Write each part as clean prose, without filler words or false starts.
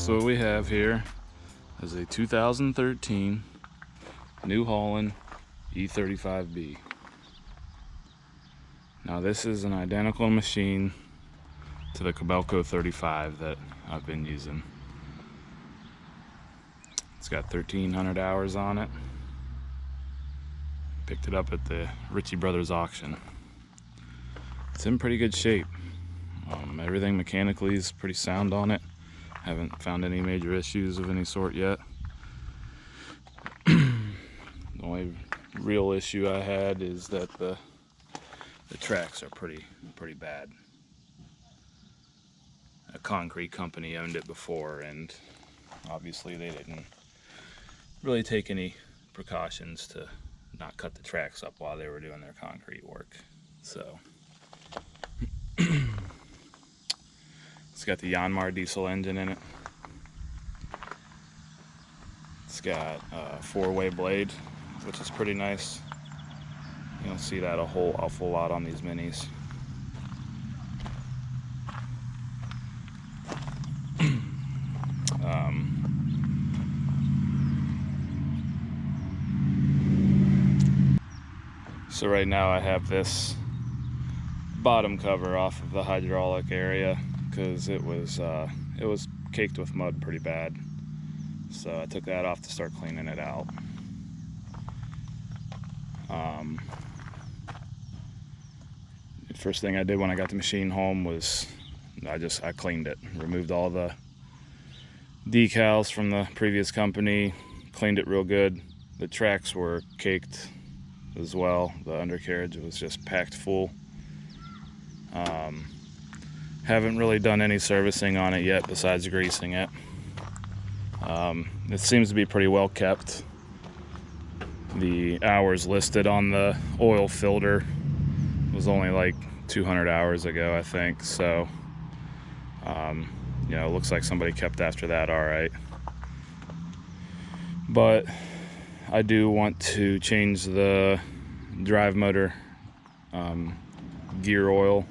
So what we have here is a 2013 New Holland E35B. Now this is an identical machine to the Kobelco 35 that I've been using. It's got 1,300 hours on it. Picked it up at the Ritchie Brothers auction. It's in pretty good shape. Everything mechanically is pretty sound on it. Haven't found any major issues of any sort yet. The only real issue I had is that the tracks are pretty bad. A concrete company owned it before, and obviously they didn't really take any precautions to not cut the tracks up while they were doing their concrete work. So it's got the Yanmar diesel engine in it. It's got a 4-way blade, which is pretty nice. You don't see that a whole awful lot on these minis. So right now I have this bottom cover off of the hydraulic area because it was caked with mud pretty bad. So I took that off to start cleaning it out. The first thing I did when I got the machine home was I cleaned it, removed all the decals from the previous company, cleaned it real good. The tracks were caked as well. The undercarriage was just packed full. Haven't really done any servicing on it yet besides greasing it. It seems to be pretty well kept. The hours listed on the oil filter was only like 200 hours ago, I think. So, you know, it looks like somebody kept after that all right. But I do want to change the drive motor gear oil,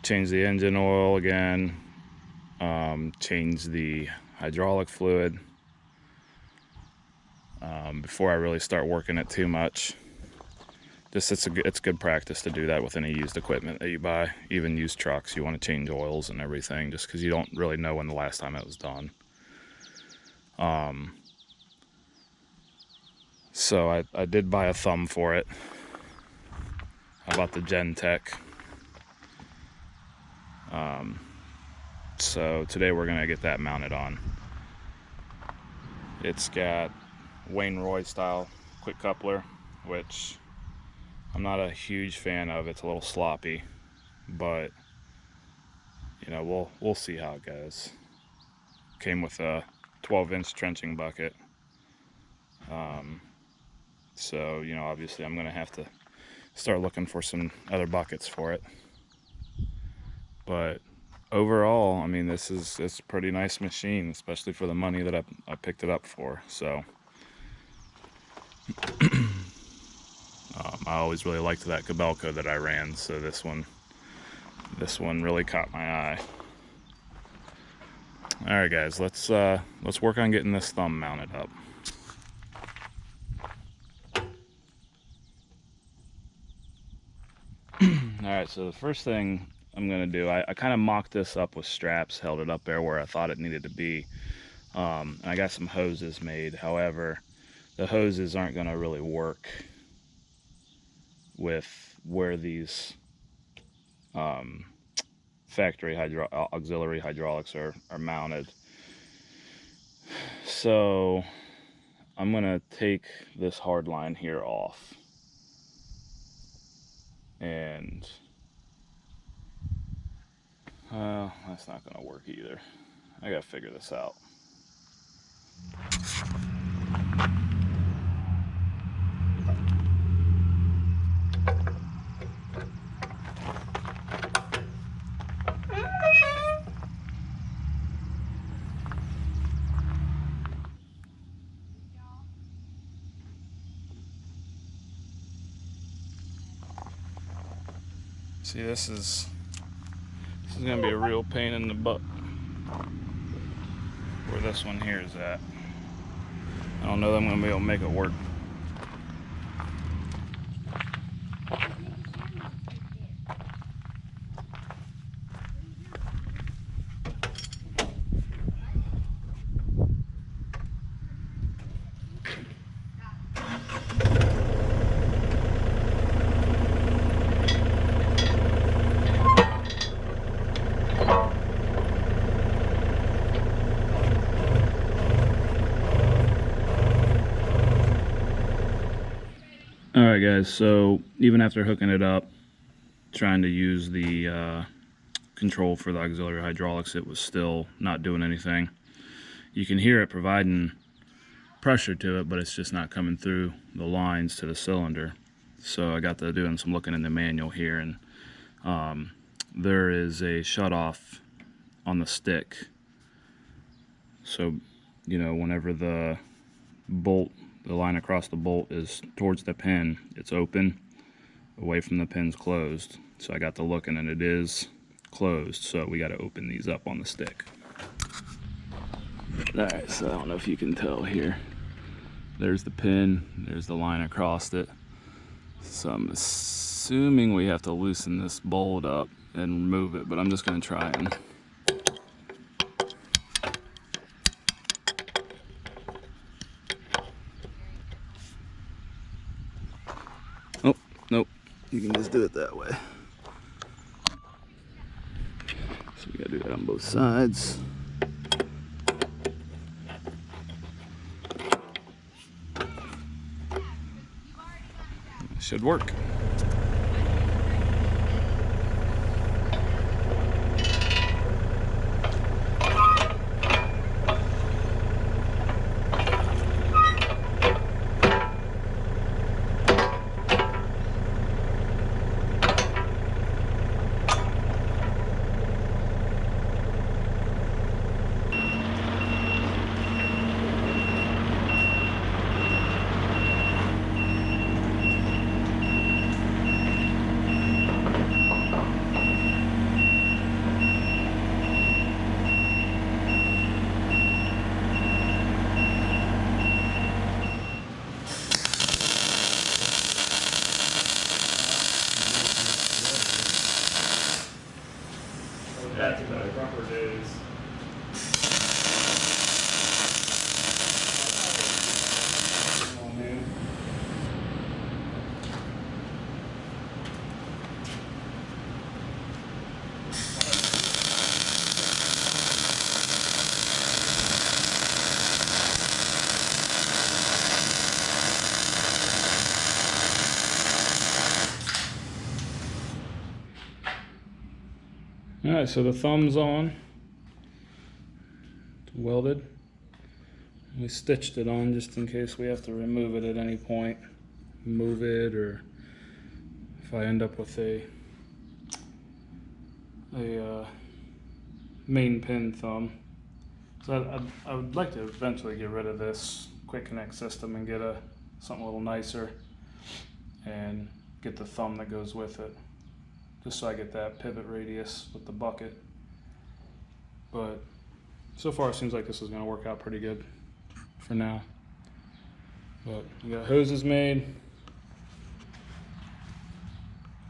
change the engine oil again, change the hydraulic fluid before I really start working it too much. Just it's good practice to do that with any used equipment that you buy, even used trucks. You want to change oils and everything just because you don't really know when the last time it was done. So I did buy a thumb for it. I bought the Gentec. So today we're gonna get that mounted on. It's got Wainwright style quick coupler, which I'm not a huge fan of. It's a little sloppy, but you know, we'll see how it goes. Came with a 12-inch trenching bucket. So, you know, obviously I'm gonna have to start looking for some other buckets for it. But overall, I mean, it's a pretty nice machine, especially for the money that I picked it up for. So I always really liked that Kobelco that I ran, so this one really caught my eye. All right, guys, let's work on getting this thumb mounted up. All right, so the first thing I'm gonna do, I kind of mocked this up with straps, held it up there where I thought it needed to be. And I got some hoses made. However, the hoses aren't gonna really work with where these factory auxiliary hydraulics are mounted. So I'm gonna take this hard line here off, and that's not gonna work either. I gotta figure this out. See, this is gonna be a real pain in the butt. where this one here is at. I don't know that I'm going to be able to make it work. Alright guys, so even after hooking it up, trying to use the control for the auxiliary hydraulics, it was still not doing anything. You can hear it providing pressure to it, but it's just not coming through the lines to the cylinder. So I got to doing some looking in the manual here, and there is a shutoff on the stick. So, you know, whenever the bolt, the line across the bolt is towards the pin, it's open, away from the pin's closed. So I got to looking and it is closed, so we got to open these up on the stick. Alright, so I don't know if you can tell here. There's the pin, there's the line across it. So I'm assuming we have to loosen this bolt up and remove it, but I'm just going to try and oh, nope, you can just do it that way. So we got to do that on both sides. Should work. Back to the rubber days. Oh, man. Alright, so the thumb's on. It's welded. We stitched it on just in case we have to remove it at any point. Move it, or if I end up with a main pin thumb. So I would like to eventually get rid of this quick connect system and get something a little nicer and get the thumb that goes with it, just so I get that pivot radius with the bucket. But so far it seems like this is going to work out pretty good for now. But we got hoses made.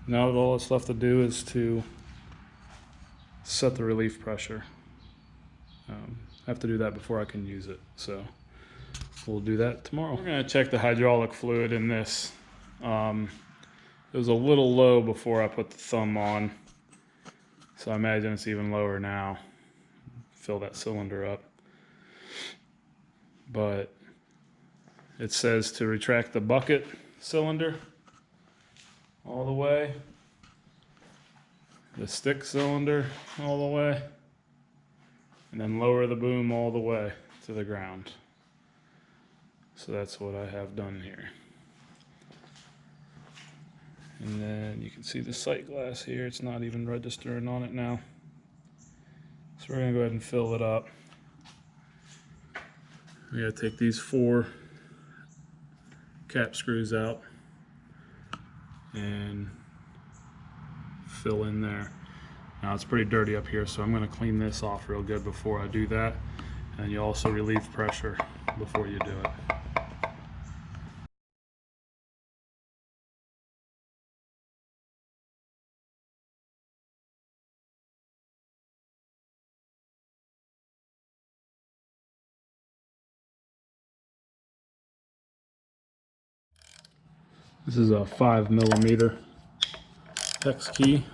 Now all that's left to do is to set the relief pressure. I have to do that before I can use it, so we'll do that tomorrow. We're going to check the hydraulic fluid in this. It was a little low before I put the thumb on, so I imagine it's even lower now. Fill that cylinder up. But it says to retract the bucket cylinder all the way, the stick cylinder all the way, and then lower the boom all the way to the ground. So that's what I have done here. And then you can see the sight glass here, it's not even registering on it now. So we're gonna go ahead and fill it up. We gotta take these 4 cap screws out and fill in there. Now it's pretty dirty up here, so I'm gonna clean this off real good before I do that. And you also relieve pressure before you do it. This is a 5mm hex key.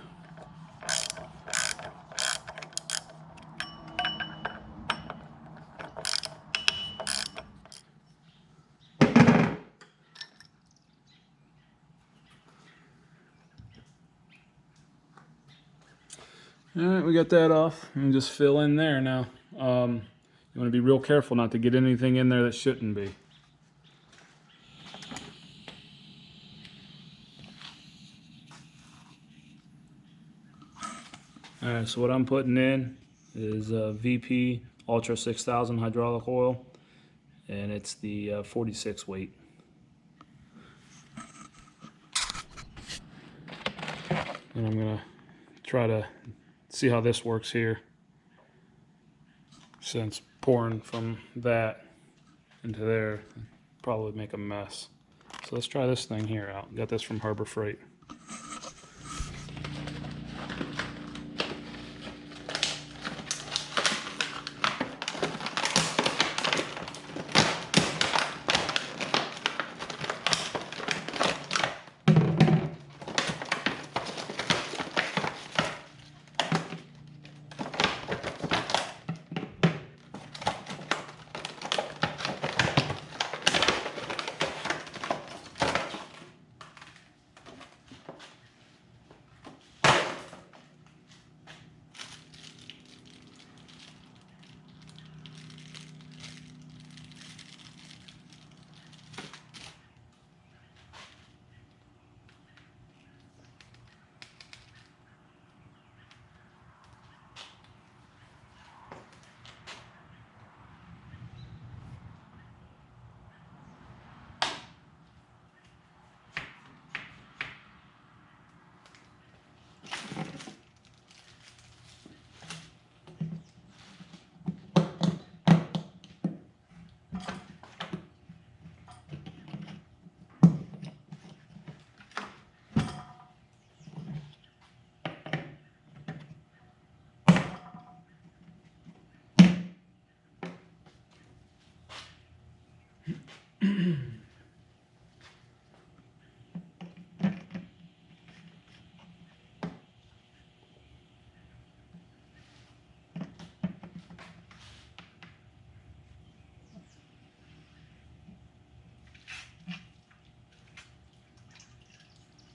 Alright, we got that off. And just fill in there now. You want to be real careful not to get anything in there that shouldn't be. Alright, so what I'm putting in is VP Ultra 6000 hydraulic oil, and it's the 46 weight. And I'm going to try to see how this works here, since pouring from that into there probably make a mess. So let's try this thing here out. Got this from Harbor Freight.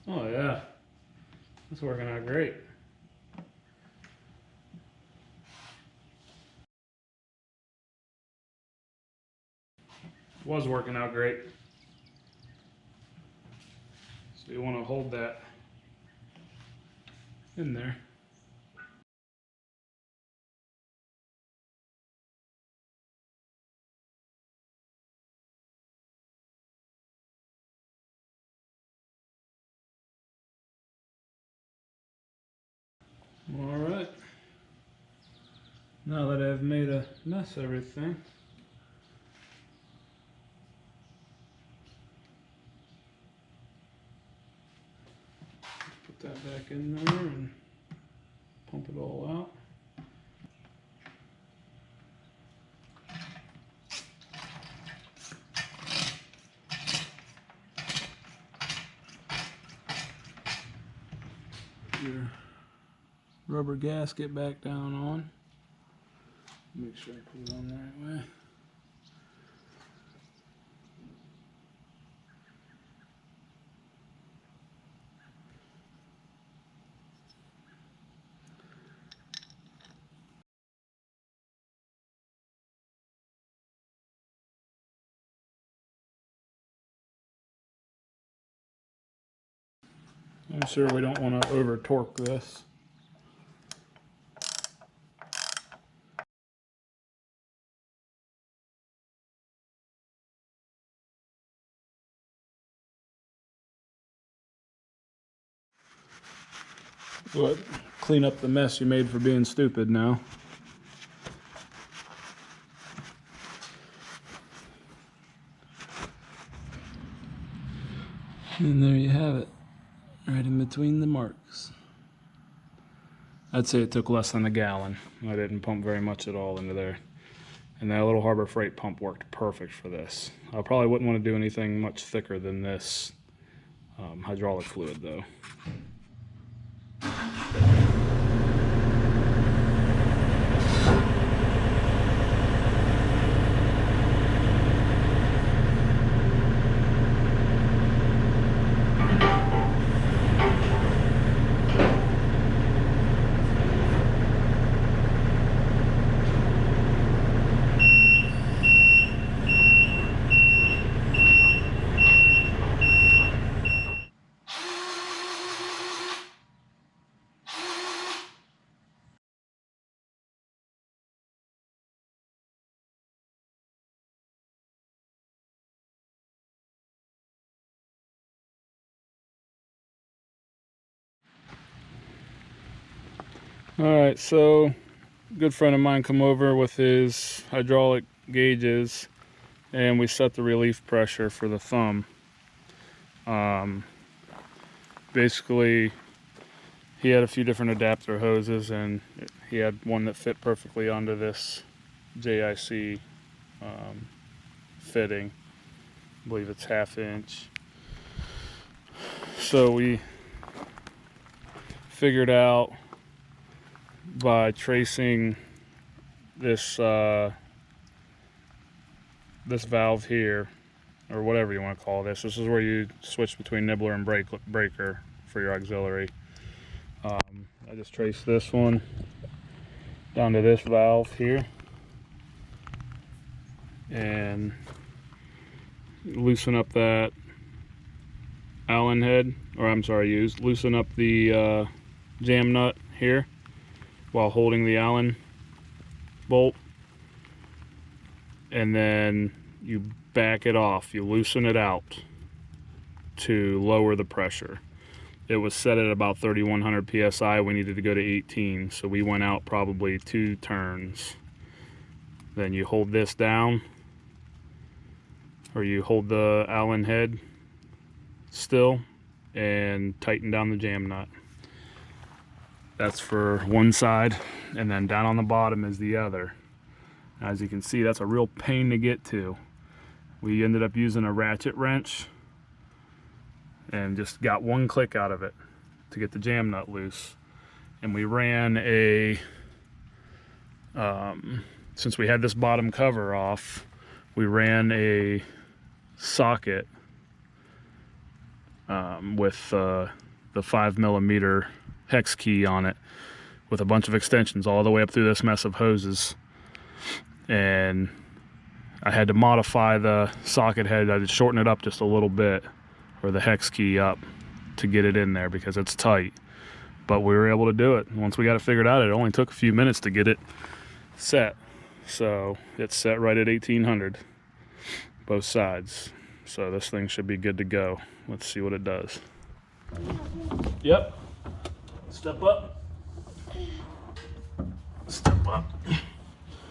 Oh yeah, it's working out great. Was working out great. So you want to hold that in there. All right. Now that I've made a mess of everything, put that back in there and pump it all out. Put your rubber gasket back down on. Make sure I put it on the right way. I'm sure we don't want to over torque this. But clean up the mess you made for being stupid now. And there you have it, right in between the marks. I'd say it took less than a gallon. I didn't pump very much at all into there. And that little Harbor Freight pump worked perfect for this. I probably wouldn't want to do anything much thicker than this hydraulic fluid though. Alright, so a good friend of mine come over with his hydraulic gauges and we set the relief pressure for the thumb. Basically, he had a few different adapter hoses and he had one that fit perfectly onto this JIC fitting. I believe it's 1/2 inch. So we figured out by tracing this this valve here, or whatever you want to call this. This is where you switch between nibbler and breaker for your auxiliary. I just traced this one down to this valve here and loosen up that Allen head, or I'm sorry, loosen up the jam nut here while holding the Allen bolt, and then you back it off, you loosen it out to lower the pressure. It was set at about 3100 psi. We needed to go to 18, so we went out probably 2 turns. Then you hold this down, or you hold the Allen head still and tighten down the jam nut. That's for one side, and then down on the bottom is the other. As you can see, that's a real pain to get to. We ended up using a ratchet wrench and just got one click out of it to get the jam nut loose. And we ran a, since we had this bottom cover off, we ran a socket with the 5mm hex key on it with a bunch of extensions all the way up through this mess of hoses. And I had to modify the socket head. I had to shorten it up just a little bit, or the hex key up, to get it in there because it's tight. But we were able to do it. Once we got it figured out, it only took a few minutes to get it set. So it's set right at 1800, both sides. So this thing should be good to go. Let's see what it does. Yep. Step up. Step up.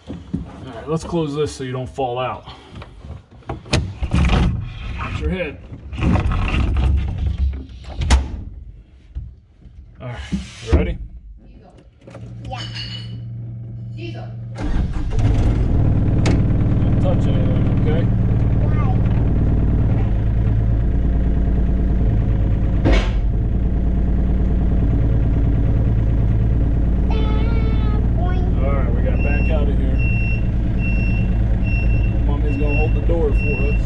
All right, let's close this so you don't fall out. Watch your head. All right, you ready? Yeah. Diesel. Don't touch anything, okay? Out of here. Mommy's gonna hold the door for us.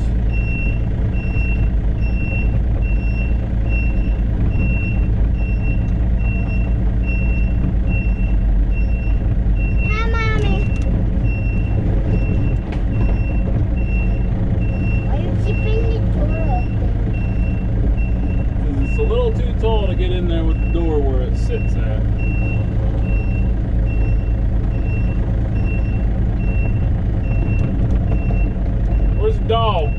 Hi, Mommy. Why are you keeping the door open? Because it's a little too tall to get in there with the door where it sits at. Where's the dog?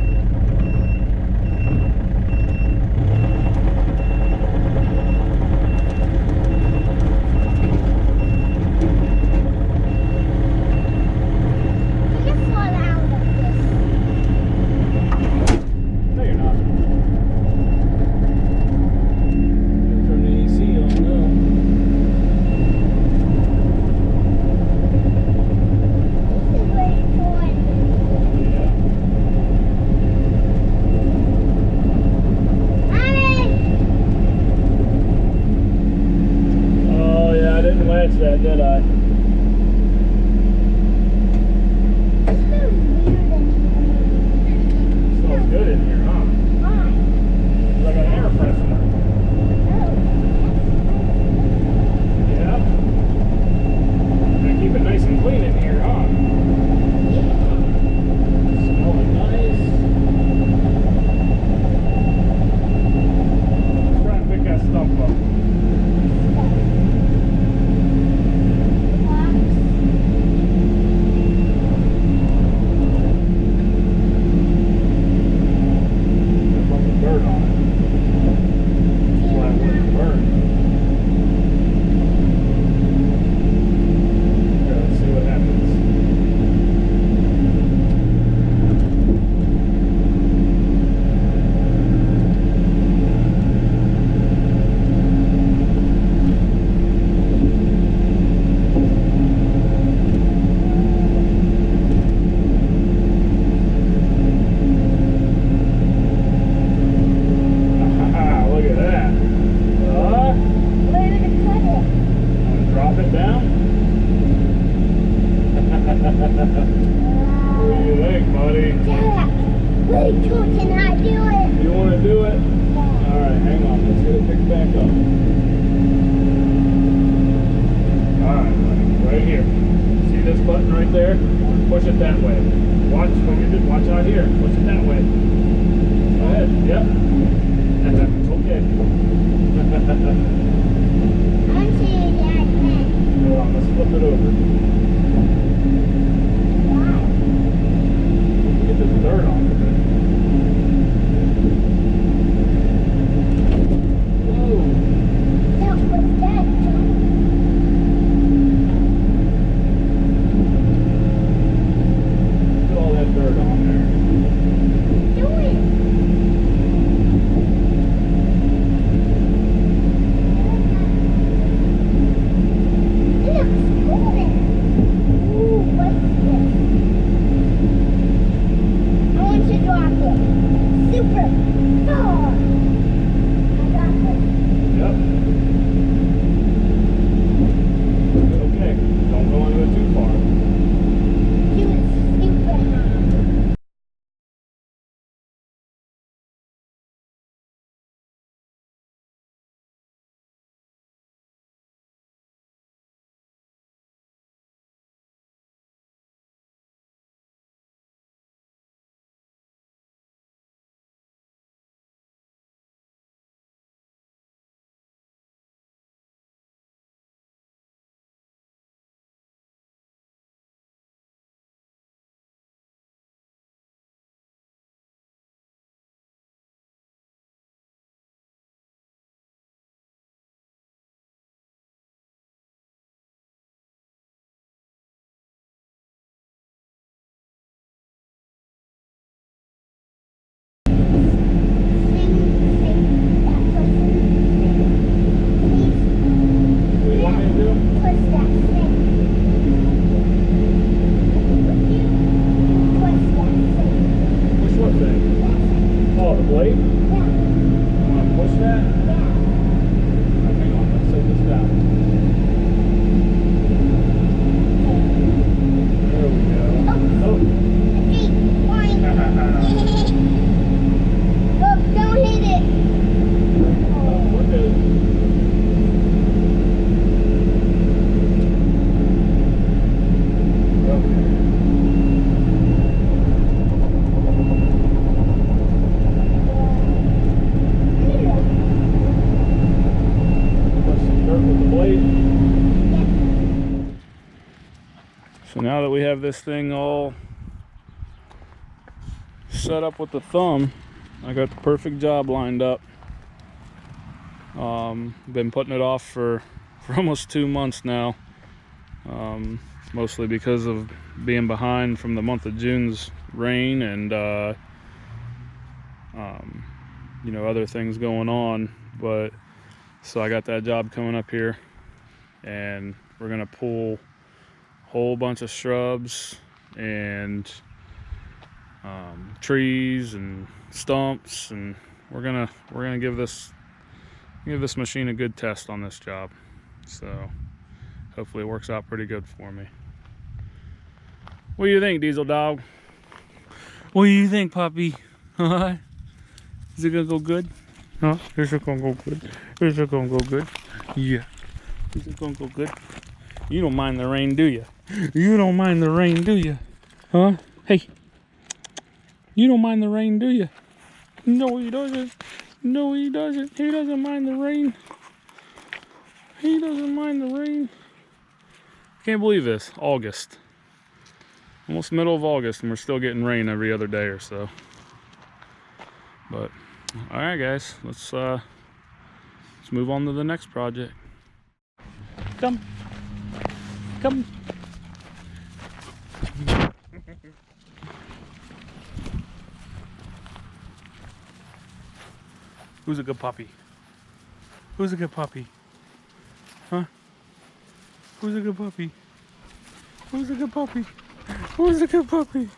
You fall out of this. No, you're not. that, did I? It smells weird in here. Smells good in here, huh? Why? Like an air freshener. Yeah. Gotta keep it nice and clean in here, huh? Smelling nice. Let's try and pick that stump up. There's a bunch of dirt on it. That's why it wouldn't burn. Okay, let's see what happens. Look at that. Where to put it? Wanna drop it down? What do you think, buddy? Dad, wait, can I do it? You want to do it? Alright, hang on. Let's get it picked back up. Alright, buddy. Right here. See this button right there? Push it that way. Watch out here. Push it that way. Go ahead. Yep. Okay. I'm seeing Dad then. Hold on, let's flip it over. Why? Get this dirt off of it. Whoa. That was Dad. Look at all that dirt on there. Do it. It looks good. Ooh, what's this? I want to drop it. Super. Oh. I got it. Yep. Okay. Don't go into it too far. Do it super high. What do you want me to do? Push what thing? Oh, the blade? You want to push that? Alright, hang on. Let's set this down. There we go. Oh. Don't hit it. We're good. Push some dirt with the blade. So now that we have this thing all set up with the thumb, I got the perfect job lined up. Been putting it off for almost 2 months now, mostly because of being behind from the month of June's rain and you know, other things going on. But so I got that job coming up here, and we're gonna pull a whole bunch of shrubs and trees and stumps, and we're gonna give this machine a good test on this job. So hopefully it works out pretty good for me. What do you think, Diesel Dog? What do you think, puppy? Huh? Is it gonna go good? Huh? Is it gonna go good? Is it gonna go good? Yeah. Is it gonna go good? You don't mind the rain, do you? You don't mind the rain, do you? Huh? Hey. You don't mind the rain, do you? No, he doesn't. No, he doesn't. He doesn't mind the rain. He doesn't mind the rain. Can't believe this. August. Almost middle of August, and we're still getting rain every other day or so. But, alright guys, let's move on to the next project. Come. Come. Who's a good puppy? Who's a good puppy? Huh? Who's a good puppy? Who's a good puppy? Who's a good puppy?